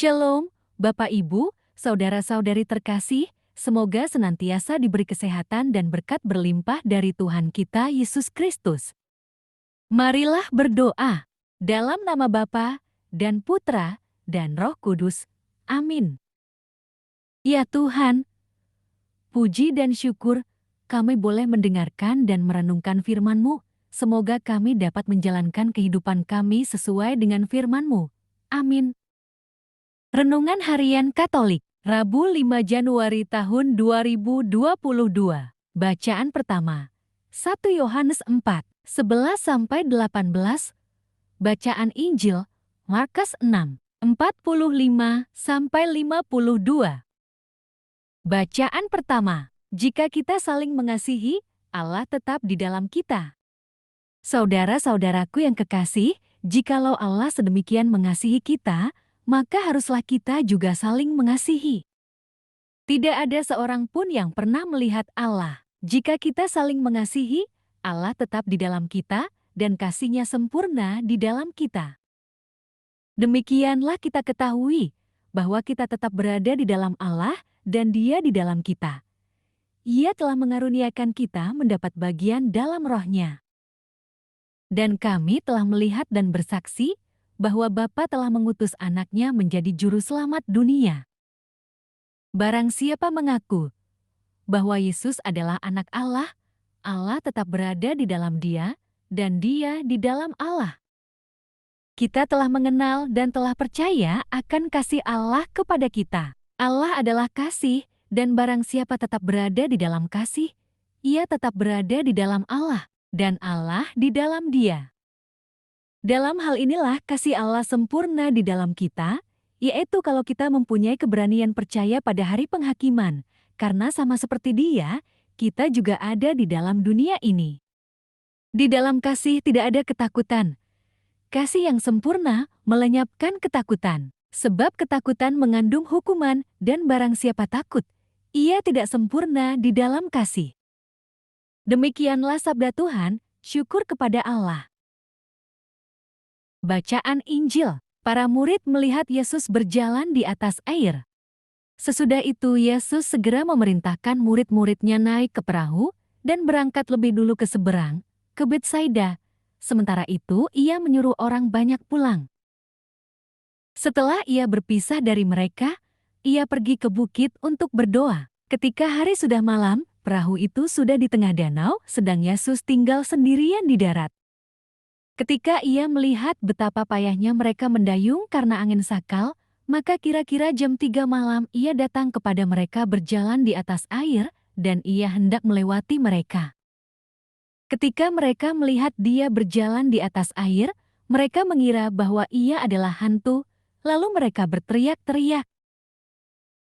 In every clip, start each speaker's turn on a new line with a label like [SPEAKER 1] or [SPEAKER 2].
[SPEAKER 1] Shalom, Bapak Ibu, saudara-saudari terkasih, semoga senantiasa diberi kesehatan dan berkat berlimpah dari Tuhan kita Yesus Kristus. Marilah berdoa dalam nama Bapa dan Putra dan Roh Kudus. Amin. Ya Tuhan, puji dan syukur kami boleh mendengarkan dan merenungkan firman-Mu. Semoga kami dapat menjalankan kehidupan kami sesuai dengan firman-Mu. Amin. Renungan Harian Katolik, Rabu 5 Januari tahun 2022. Bacaan pertama, 1 Yohanes 4, 11-18. Bacaan Injil, Markus 6, 45-52. Bacaan pertama, jika kita saling mengasihi, Allah tetap di dalam kita. Saudara-saudaraku yang kekasih, jikalau Allah sedemikian mengasihi kita, maka haruslah kita juga saling mengasihi. Tidak ada seorang pun yang pernah melihat Allah. Jika kita saling mengasihi, Allah tetap di dalam kita dan kasih-Nya sempurna di dalam kita. Demikianlah kita ketahui bahwa kita tetap berada di dalam Allah dan Dia di dalam kita. Ia telah mengaruniakan kita mendapat bagian dalam Roh-Nya. Dan kami telah melihat dan bersaksi bahwa Bapa telah mengutus Anak-Nya menjadi juru selamat dunia. Barang siapa mengaku bahwa Yesus adalah Anak Allah, Allah tetap berada di dalam Dia dan Dia di dalam Allah. Kita telah mengenal dan telah percaya akan kasih Allah kepada kita. Allah adalah kasih, dan barang siapa tetap berada di dalam kasih, ia tetap berada di dalam Allah, dan Allah di dalam Dia. Dalam hal inilah kasih Allah sempurna di dalam kita, yaitu kalau kita mempunyai keberanian percaya pada hari penghakiman, karena sama seperti Dia, kita juga ada di dalam dunia ini. Di dalam kasih tidak ada ketakutan. Kasih yang sempurna melenyapkan ketakutan, sebab ketakutan mengandung hukuman, dan barang siapa takut, ia tidak sempurna di dalam kasih. Demikianlah sabda Tuhan, syukur kepada Allah. Bacaan Injil, para murid melihat Yesus berjalan di atas air. Sesudah itu Yesus segera memerintahkan murid-muridnya naik ke perahu dan berangkat lebih dulu ke seberang, ke Betsaida. Sementara itu ia menyuruh orang banyak pulang. Setelah ia berpisah dari mereka, ia pergi ke bukit untuk berdoa. Ketika hari sudah malam, perahu itu sudah di tengah danau, sedang Yesus tinggal sendirian di darat. Ketika ia melihat betapa payahnya mereka mendayung karena angin sakal, maka kira-kira jam 3 malam ia datang kepada mereka berjalan di atas air, dan ia hendak melewati mereka. Ketika mereka melihat dia berjalan di atas air, mereka mengira bahwa ia adalah hantu, lalu mereka berteriak-teriak.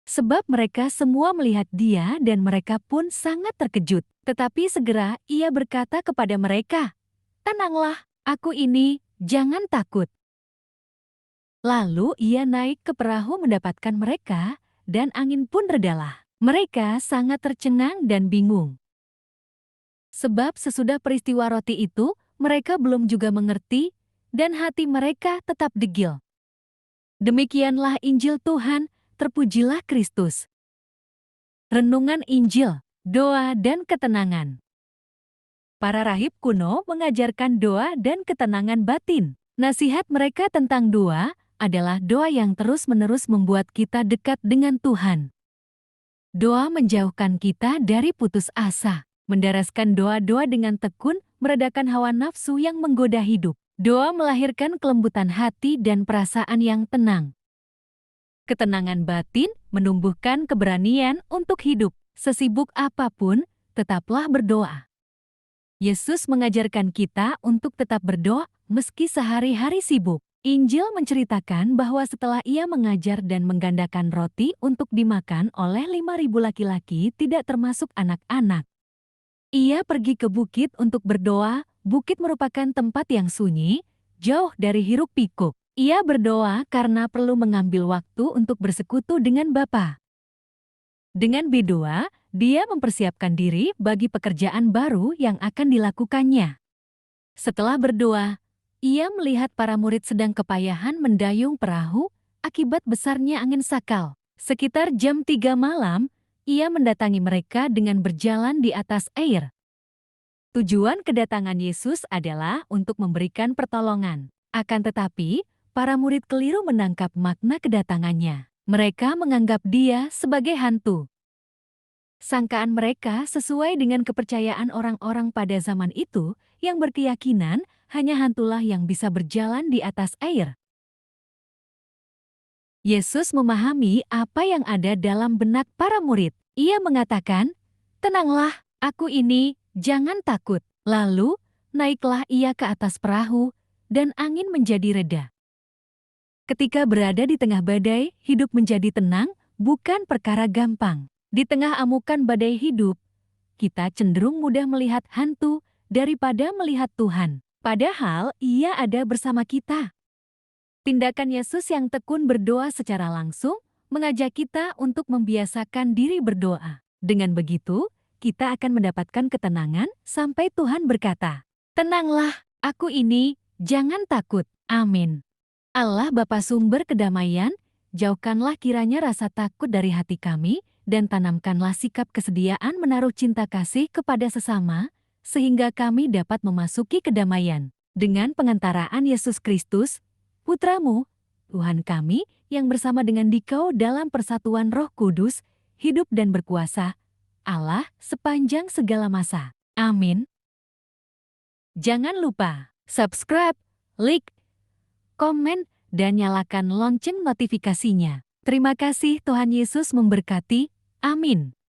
[SPEAKER 1] Sebab mereka semua melihat dia dan mereka pun sangat terkejut. Tetapi segera ia berkata kepada mereka, "Tenanglah, aku ini, jangan takut." Lalu ia naik ke perahu mendapatkan mereka, dan angin pun redalah. Mereka sangat tercengang dan bingung. Sebab sesudah peristiwa roti itu, mereka belum juga mengerti, dan hati mereka tetap degil. Demikianlah Injil Tuhan, terpujilah Kristus. Renungan Injil, doa dan ketenangan. Para rahib kuno mengajarkan doa dan ketenangan batin. Nasihat mereka tentang doa adalah doa yang terus-menerus membuat kita dekat dengan Tuhan. Doa menjauhkan kita dari putus asa. Mendaraskan doa-doa dengan tekun, meredakan hawa nafsu yang menggoda hidup. Doa melahirkan kelembutan hati dan perasaan yang tenang. Ketenangan batin menumbuhkan keberanian untuk hidup. Sesibuk apapun, tetaplah berdoa. Yesus mengajarkan kita untuk tetap berdoa meski sehari-hari sibuk. Injil menceritakan bahwa setelah ia mengajar dan menggandakan roti untuk dimakan oleh 5.000 laki-laki tidak termasuk anak-anak, ia pergi ke bukit untuk berdoa. Bukit merupakan tempat yang sunyi, jauh dari hiruk pikuk. Ia berdoa karena perlu mengambil waktu untuk bersekutu dengan Bapa. Dengan berdoa, dia mempersiapkan diri bagi pekerjaan baru yang akan dilakukannya. Setelah berdoa, ia melihat para murid sedang kepayahan mendayung perahu akibat besarnya angin sakal. Sekitar jam 3 malam, ia mendatangi mereka dengan berjalan di atas air. Tujuan kedatangan Yesus adalah untuk memberikan pertolongan. Akan tetapi, para murid keliru menangkap makna kedatangannya. Mereka menganggap dia sebagai hantu. Sangkaan mereka sesuai dengan kepercayaan orang-orang pada zaman itu yang berkeyakinan hanya hantulah yang bisa berjalan di atas air. Yesus memahami apa yang ada dalam benak para murid. Ia mengatakan, "Tenanglah, aku ini, jangan takut." Lalu, naiklah ia ke atas perahu, dan angin menjadi reda. Ketika berada di tengah badai, hidup menjadi tenang, bukan perkara gampang. Di tengah amukan badai hidup, kita cenderung mudah melihat hantu daripada melihat Tuhan. Padahal ia ada bersama kita. Tindakan Yesus yang tekun berdoa secara langsung mengajak kita untuk membiasakan diri berdoa. Dengan begitu, kita akan mendapatkan ketenangan sampai Tuhan berkata, "Tenanglah, aku ini, jangan takut." Amin. Allah Bapa sumber kedamaian, jauhkanlah kiranya rasa takut dari hati kami dan tanamkanlah sikap kesediaan menaruh cinta kasih kepada sesama, sehingga kami dapat memasuki kedamaian. Dengan pengantaraan Yesus Kristus, Putramu, Tuhan kami yang bersama dengan Dikau dalam persatuan Roh Kudus, hidup dan berkuasa, Allah sepanjang segala masa. Amin. Jangan lupa subscribe, like, komen, dan nyalakan lonceng notifikasinya. Terima kasih, Tuhan Yesus memberkati. Amin.